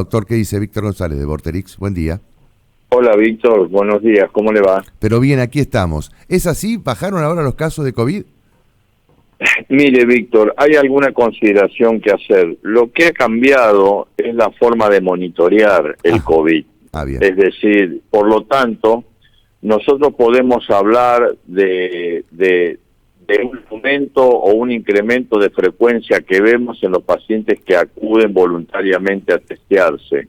Doctor, ¿qué dice? Víctor González de Vorterix. Buen día. Hola Víctor, buenos días, ¿cómo le va? Pero bien, aquí estamos. ¿Es así? ¿Bajaron ahora los casos de COVID? Mire Víctor, hay alguna consideración que hacer. Lo que ha cambiado es la forma de monitorear el COVID. Bien. Es decir, por lo tanto, nosotros podemos hablar de un aumento o un incremento de frecuencia que vemos en los pacientes que acuden voluntariamente a testearse.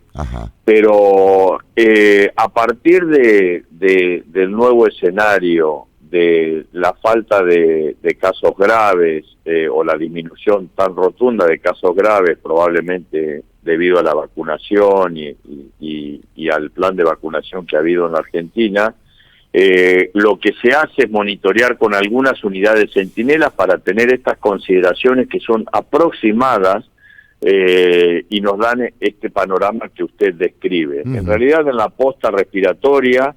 Pero a partir del nuevo escenario, de la falta de casos graves o la disminución tan rotunda de casos graves, probablemente debido a la vacunación y al plan de vacunación que ha habido en la Argentina, lo que se hace es monitorear con algunas unidades centinelas para tener estas consideraciones que son aproximadas y nos dan este panorama que usted describe. En realidad, en la posta respiratoria,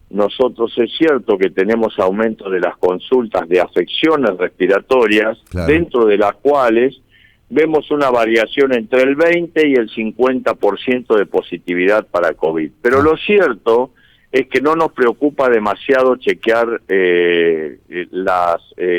nosotros es cierto que tenemos aumento de las consultas de afecciones respiratorias, dentro de las cuales vemos una variación entre el 20 y el 50% de positividad para COVID. Pero lo cierto es que no nos preocupa demasiado chequear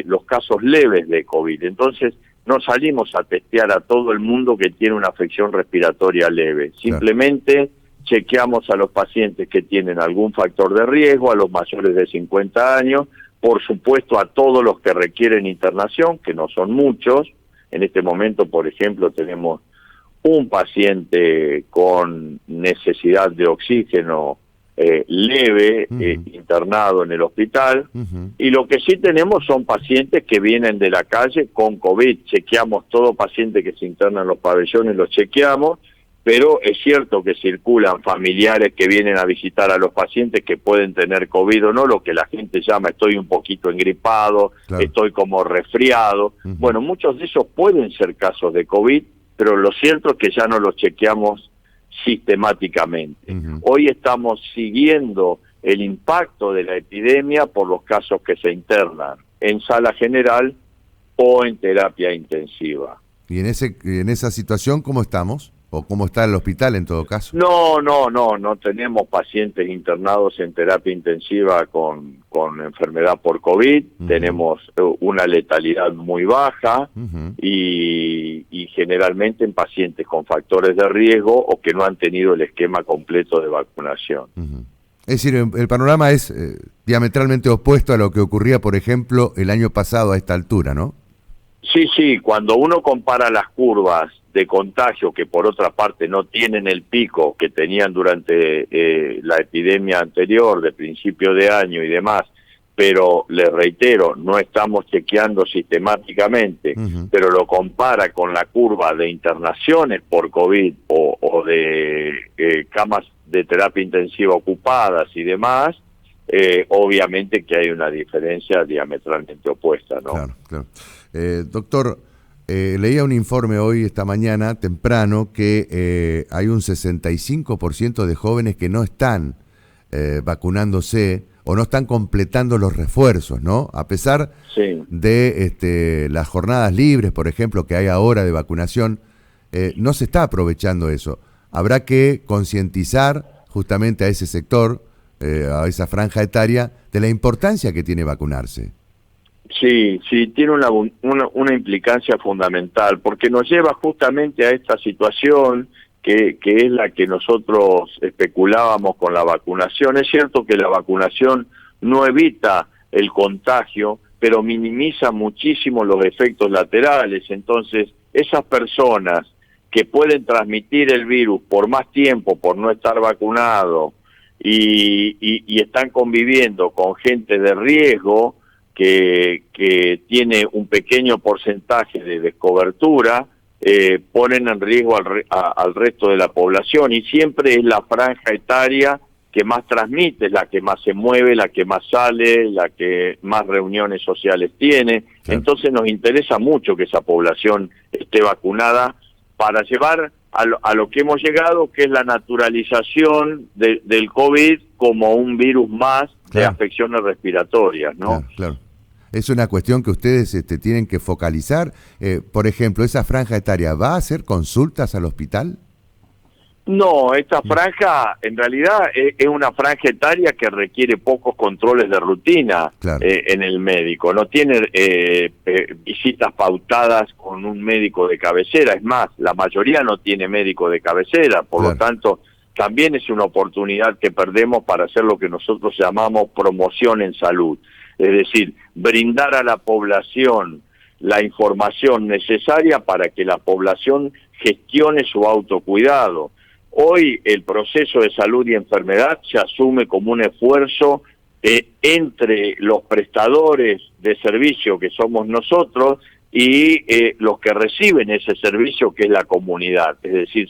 los casos leves de COVID. Entonces, no salimos a testear a todo el mundo que tiene una afección respiratoria leve. Simplemente chequeamos a los pacientes que tienen algún factor de riesgo, a los mayores de 50 años, por supuesto a todos los que requieren internación, que no son muchos. En este momento, por ejemplo, tenemos un paciente con necesidad de oxígeno leve, internado en el hospital, y lo que sí tenemos son pacientes que vienen de la calle con COVID. Chequeamos todo paciente que se interna en los pabellones, los chequeamos, pero es cierto que circulan familiares que vienen a visitar a los pacientes que pueden tener COVID o no, lo que la gente llama estoy un poquito engripado, estoy como resfriado. Bueno, muchos de esos pueden ser casos de COVID, pero lo cierto es que ya no los chequeamos sistemáticamente. Hoy estamos siguiendo el impacto de la epidemia por los casos que se internan en sala general o en terapia intensiva. ¿Y en esa situación cómo estamos? ¿O cómo está el hospital en todo caso? No tenemos pacientes internados en terapia intensiva con enfermedad por COVID. Tenemos una letalidad muy baja y generalmente en pacientes con factores de riesgo o que no han tenido el esquema completo de vacunación. Es decir, el panorama es diametralmente opuesto a lo que ocurría, por ejemplo, el año pasado a esta altura, ¿no? Sí, cuando uno compara las curvas de contagio, que por otra parte no tienen el pico que tenían durante la epidemia anterior, de principio de año y demás, pero les reitero, no estamos chequeando sistemáticamente, pero lo compara con la curva de internaciones por COVID o de camas de terapia intensiva ocupadas y demás, obviamente que hay una diferencia diametralmente opuesta, ¿no? Claro. Doctor, leía un informe hoy, esta mañana, temprano, que hay un 65% de jóvenes que no están vacunándose o no están completando los refuerzos, ¿no? A pesar de las jornadas libres, por ejemplo, que hay ahora de vacunación, no se está aprovechando eso. Habrá que concientizar justamente a ese sector, a esa franja etaria, de la importancia que tiene vacunarse. Sí, tiene una implicancia fundamental, porque nos lleva justamente a esta situación que es la que nosotros especulábamos con la vacunación. Es cierto que la vacunación no evita el contagio, pero minimiza muchísimo los efectos laterales. Entonces, esas personas que pueden transmitir el virus por más tiempo, por no estar vacunado, y están conviviendo con gente de riesgo, que tiene un pequeño porcentaje de descobertura, ponen en riesgo al resto de la población, y siempre es la franja etaria que más transmite, la que más se mueve, la que más sale, la que más reuniones sociales tiene. Entonces nos interesa mucho que esa población esté vacunada para llevar a lo que hemos llegado, que es la naturalización del COVID como un virus más de afecciones respiratorias, ¿no? Claro. Es una cuestión que ustedes tienen que focalizar. Por ejemplo, ¿esa franja etaria va a hacer consultas al hospital? No, esta franja en realidad es una franja etaria que requiere pocos controles de rutina. Claro. En el médico. No tiene visitas pautadas con un médico de cabecera. Es más, la mayoría no tiene médico de cabecera. Por Claro. lo tanto, también es una oportunidad que perdemos para hacer lo que nosotros llamamos promoción en salud. Es decir, brindar a la población la información necesaria para que la población gestione su autocuidado. Hoy el proceso de salud y enfermedad se asume como un esfuerzo entre los prestadores de servicio, que somos nosotros, y los que reciben ese servicio, que es la comunidad. Es decir,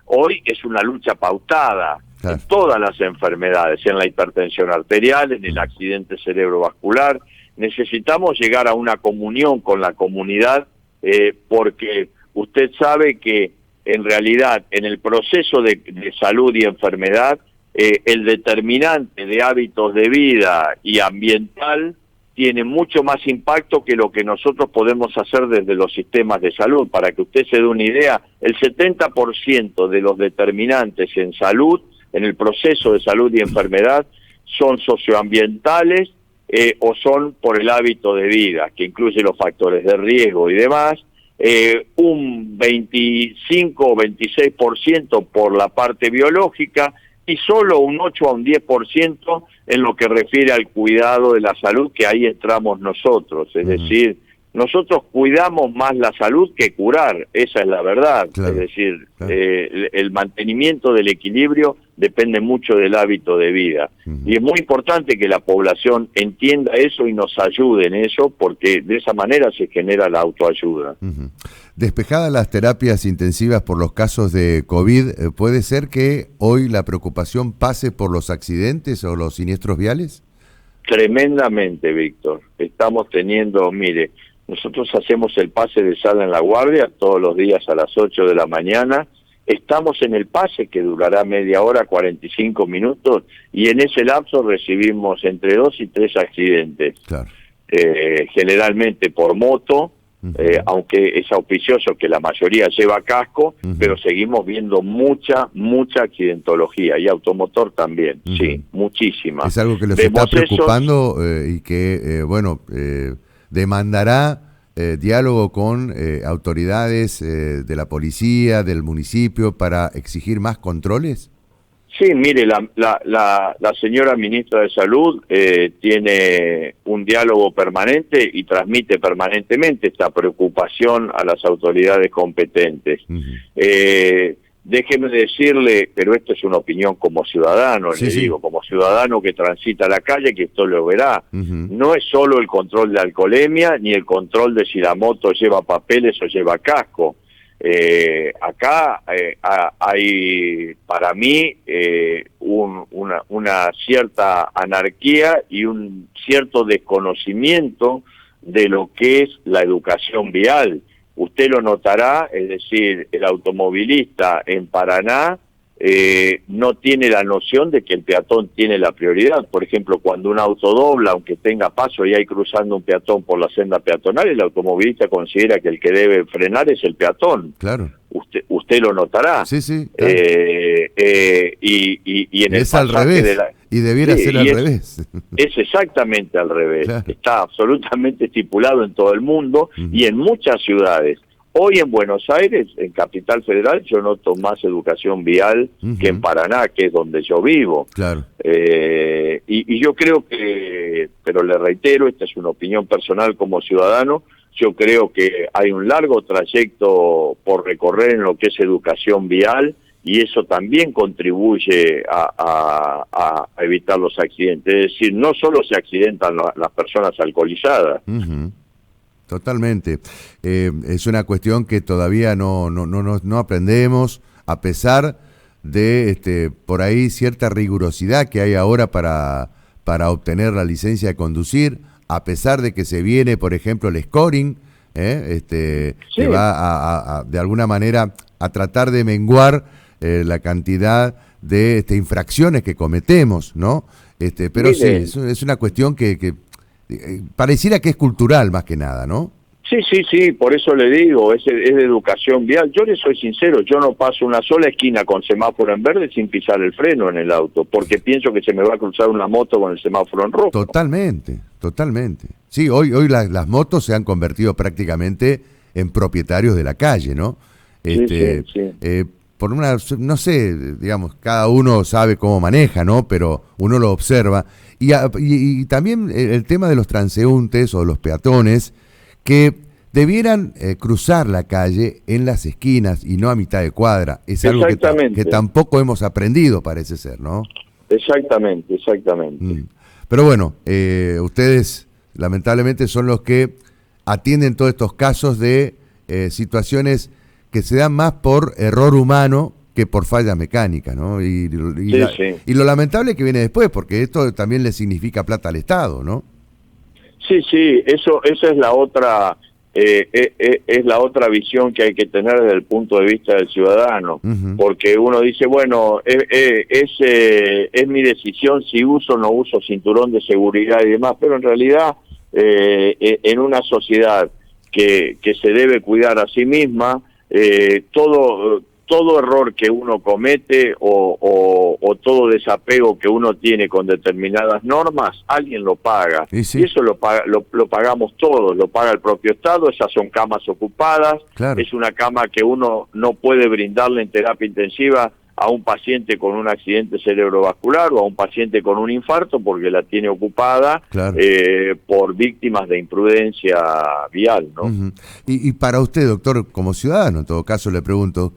hoy es una lucha pautada en todas las enfermedades, en la hipertensión arterial, en el accidente cerebrovascular. Necesitamos llegar a una comunión con la comunidad, porque usted sabe que en realidad en el proceso de salud y enfermedad, el determinante de hábitos de vida y ambiental tiene mucho más impacto que lo que nosotros podemos hacer desde los sistemas de salud. Para que usted se dé una idea, el 70% de los determinantes en salud, en el proceso de salud y enfermedad, son socioambientales o son por el hábito de vida, que incluye los factores de riesgo y demás. Un 25 o 26% por la parte biológica y solo un 8 a un 10% en lo que refiere al cuidado de la salud, que ahí entramos nosotros. Es decir, nosotros cuidamos más la salud que curar, esa es la verdad. Claro, es decir, claro. El mantenimiento del equilibrio depende mucho del hábito de vida. Y es muy importante que la población entienda eso y nos ayude en eso, porque de esa manera se genera la autoayuda. Despejadas las terapias intensivas por los casos de COVID, ¿puede ser que hoy la preocupación pase por los accidentes o los siniestros viales? Tremendamente, Víctor. Estamos teniendo, mire, nosotros hacemos el pase de sala en La Guardia todos los días a las 8 de la mañana. Estamos en el pase que durará media hora, 45 minutos, y en ese lapso recibimos entre 2 y 3 accidentes. Claro. Generalmente por moto, aunque es auspicioso que la mayoría lleva casco, pero seguimos viendo mucha accidentología, y automotor también, sí, muchísima. Es algo que los está preocupando y que, demandará diálogo con autoridades de la policía, del municipio, para exigir más controles. Sí, mire, la señora ministra de Salud tiene un diálogo permanente y transmite permanentemente esta preocupación a las autoridades competentes. Déjeme decirle, pero esto es una opinión como ciudadano, digo, como ciudadano que transita la calle, que esto lo verá. No es solo el control de alcoholemia, ni el control de si la moto lleva papeles o lleva casco. Acá hay para mí una cierta anarquía y un cierto desconocimiento de lo que es la educación vial. Usted lo notará, es decir, el automovilista en Paraná no tiene la noción de que el peatón tiene la prioridad. Por ejemplo, cuando un auto dobla, aunque tenga paso y hay cruzando un peatón por la senda peatonal, el automovilista considera que el que debe frenar es el peatón. Claro. Usted lo notará. Sí, sí. Claro. Y en es al revés. Y debiera ser al revés. Es exactamente al revés. Claro. Está absolutamente estipulado en todo el mundo y en muchas ciudades. Hoy en Buenos Aires, en Capital Federal, yo noto más educación vial que en Paraná, que es donde yo vivo. Claro. Y yo creo que, pero le reitero, esta es una opinión personal como ciudadano, yo creo que hay un largo trayecto por recorrer en lo que es educación vial, y eso también contribuye a evitar los accidentes. Es decir, no solo se accidentan las personas alcoholizadas. Totalmente. Es una cuestión que todavía no aprendemos, a pesar de por ahí cierta rigurosidad que hay ahora para obtener la licencia de conducir, a pesar de que se viene, por ejemplo, el scoring, que va de alguna manera a tratar de menguar la cantidad de infracciones que cometemos, ¿no? Pero sí, es una cuestión que pareciera que es cultural más que nada, ¿no? Sí, por eso le digo, es de educación vial. Yo le soy sincero, yo no paso una sola esquina con semáforo en verde sin pisar el freno en el auto, porque pienso que se me va a cruzar una moto con el semáforo en rojo. Totalmente. Sí, hoy las motos se han convertido prácticamente en propietarios de la calle, ¿no? Sí. Por una, no sé, digamos, cada uno sabe cómo maneja, ¿no? Pero uno lo observa. Y también el tema de los transeúntes o los peatones, que debieran cruzar la calle en las esquinas y no a mitad de cuadra. Es algo que tampoco hemos aprendido, parece ser, ¿no? Exactamente. Pero bueno, ustedes lamentablemente son los que atienden todos estos casos de situaciones que se dan más por error humano que por falla mecánica, ¿no? Y lo lamentable que viene después, porque esto también le significa plata al Estado, ¿no? Sí, esa es la otra, es la otra visión que hay que tener desde el punto de vista del ciudadano, porque uno dice, bueno, es mi decisión si uso o no uso cinturón de seguridad y demás, pero en realidad en una sociedad que se debe cuidar a sí misma, todo error que uno comete o todo desapego que uno tiene con determinadas normas, alguien lo paga. Y eso lo pagamos todos, lo paga el propio Estado. Esas son camas ocupadas, claro. Es una cama que uno no puede brindarle en terapia intensiva a un paciente con un accidente cerebrovascular o a un paciente con un infarto porque la tiene ocupada, claro. Por víctimas de imprudencia vial, ¿no? Y para usted, doctor, como ciudadano, en todo caso le pregunto,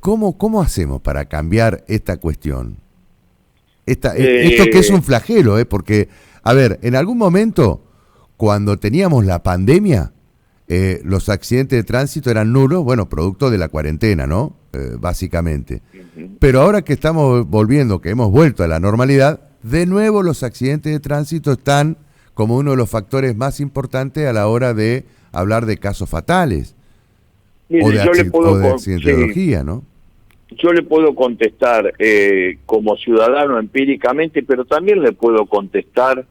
¿cómo hacemos para cambiar esta cuestión? Esto que es un flagelo, porque, a ver, en algún momento, cuando teníamos la pandemia, los accidentes de tránsito eran nulos, bueno, producto de la cuarentena, ¿no? Básicamente. Pero ahora que estamos volviendo, que hemos vuelto a la normalidad, de nuevo los accidentes de tránsito están como uno de los factores más importantes a la hora de hablar de casos fatales. Mire, o de accidentología, ¿no? Yo le puedo contestar como ciudadano empíricamente, pero también le puedo contestar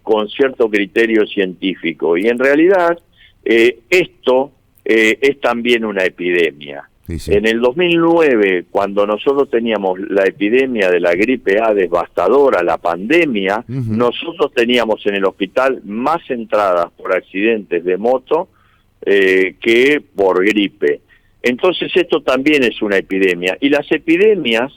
con cierto criterio científico. Y en realidad esto es también una epidemia. Sí. En el 2009, cuando nosotros teníamos la epidemia de la gripe A devastadora, la pandemia, nosotros teníamos en el hospital más entradas por accidentes de moto que por gripe. Entonces esto también es una epidemia, y las epidemias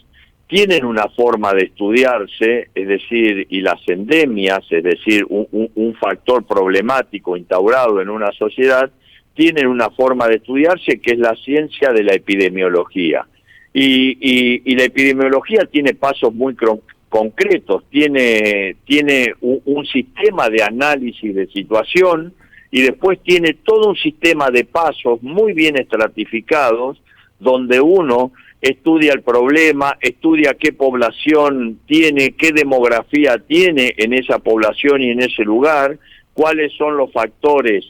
tienen una forma de estudiarse, es decir, y las endemias, es decir, un factor problemático instaurado en una sociedad, tienen una forma de estudiarse que es la ciencia de la epidemiología. Y la epidemiología tiene pasos muy concretos, tiene un sistema de análisis de situación, y después tiene todo un sistema de pasos muy bien estratificados, donde uno estudia el problema, estudia qué población tiene, qué demografía tiene en esa población y en ese lugar, cuáles son los factores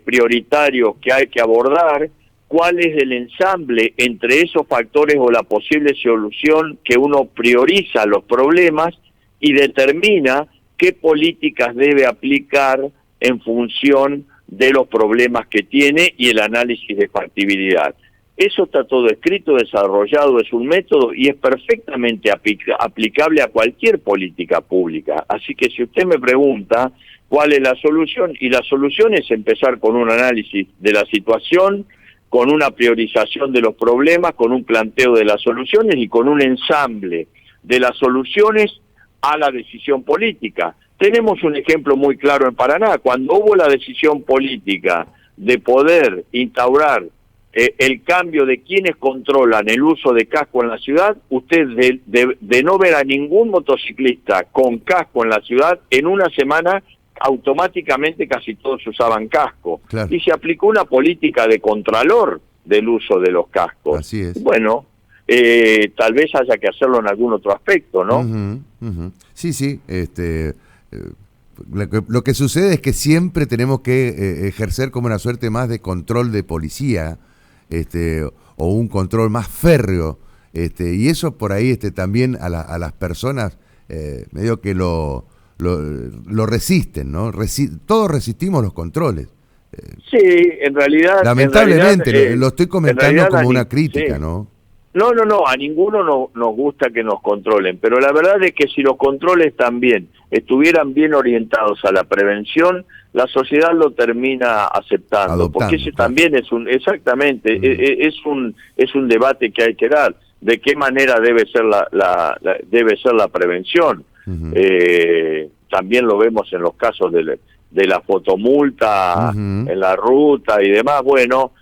prioritarios que hay que abordar, cuál es el ensamble entre esos factores o la posible solución que uno prioriza los problemas y determina qué políticas debe aplicar en función de los problemas que tiene y el análisis de factibilidad. Eso está todo escrito, desarrollado, es un método y es perfectamente aplicable a cualquier política pública. Así que si usted me pregunta cuál es la solución, y la solución es empezar con un análisis de la situación, con una priorización de los problemas, con un planteo de las soluciones y con un ensamble de las soluciones a la decisión política. Tenemos un ejemplo muy claro en Paraná. Cuando hubo la decisión política de poder instaurar el cambio de quienes controlan el uso de casco en la ciudad, usted de no ver a ningún motociclista con casco en la ciudad, en una semana automáticamente casi todos usaban casco. Claro. Y se aplicó una política de contralor del uso de los cascos. Así es. Bueno, tal vez haya que hacerlo en algún otro aspecto, ¿no? Sí. Lo que sucede es que siempre tenemos que ejercer como una suerte más de control de policía, o un control más férreo, y eso por ahí también a las personas medio que lo resisten, ¿no? Todos resistimos los controles, Sí, en realidad... Lamentablemente, lo estoy comentando como una sí. crítica, ¿no? No, a ninguno nos gusta que nos controlen, pero la verdad es que si los controles también estuvieran bien orientados a la prevención, la sociedad lo termina aceptando, porque ese también es exactamente, es un debate que hay que dar, de qué manera debe ser debe ser la prevención. También lo vemos en los casos de la fotomulta en la ruta y demás. Bueno,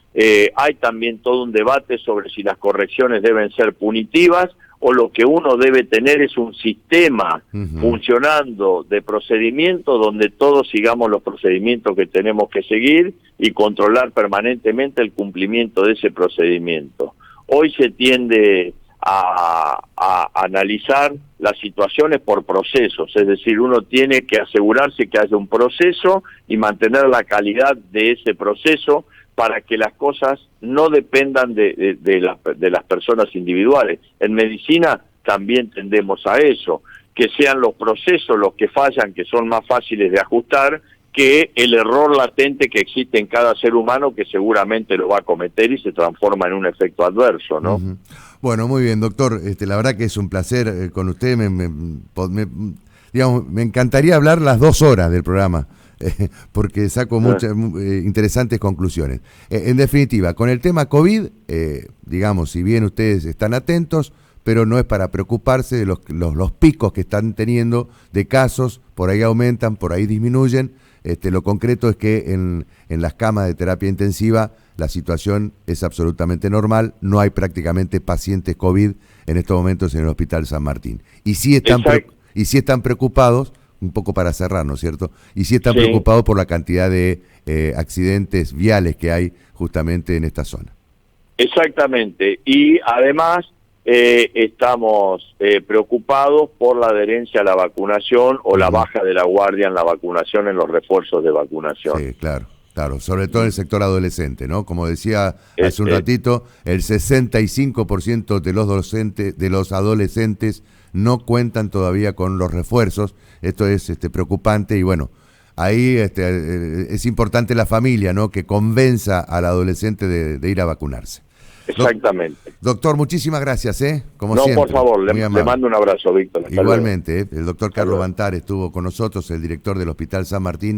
hay también todo un debate sobre si las correcciones deben ser punitivas o lo que uno debe tener es un sistema funcionando de procedimiento donde todos sigamos los procedimientos que tenemos que seguir y controlar permanentemente el cumplimiento de ese procedimiento. Hoy se tiende a analizar las situaciones por procesos, es decir, uno tiene que asegurarse que haya un proceso y mantener la calidad de ese proceso para que las cosas no dependan de las personas individuales. En medicina también tendemos a eso, que sean los procesos los que fallan, que son más fáciles de ajustar, que el error latente que existe en cada ser humano, que seguramente lo va a cometer y se transforma en un efecto adverso, ¿no? Bueno, muy bien, doctor. La verdad que es un placer con usted. Digamos, me encantaría hablar las 2 horas del programa, porque saco muchas interesantes conclusiones. En definitiva, con el tema COVID, digamos, si bien ustedes están atentos, pero no es para preocuparse de los picos que están teniendo de casos, por ahí aumentan, por ahí disminuyen. Lo concreto es que en las camas de terapia intensiva la situación es absolutamente normal, no hay prácticamente pacientes COVID en estos momentos en el Hospital San Martín. Y sí están preocupados, un poco para cerrar, ¿no es cierto? Y sí están preocupados por la cantidad de accidentes viales que hay justamente en esta zona. Exactamente, y además estamos preocupados por la adherencia a la vacunación o la baja de la guardia en la vacunación, en los refuerzos de vacunación. Sí, claro, sobre todo en el sector adolescente, ¿no? Como decía hace un ratito, el 65% de los adolescentes no cuentan todavía con los refuerzos. Esto es preocupante y bueno, ahí es importante la familia, ¿no? Que convenza al adolescente de ir a vacunarse. Exactamente. Doctor, muchísimas gracias, como siempre. No, por favor, le mando un abrazo, Víctor. Igualmente, el doctor Carlos Bantar estuvo con nosotros, el director del Hospital San Martín.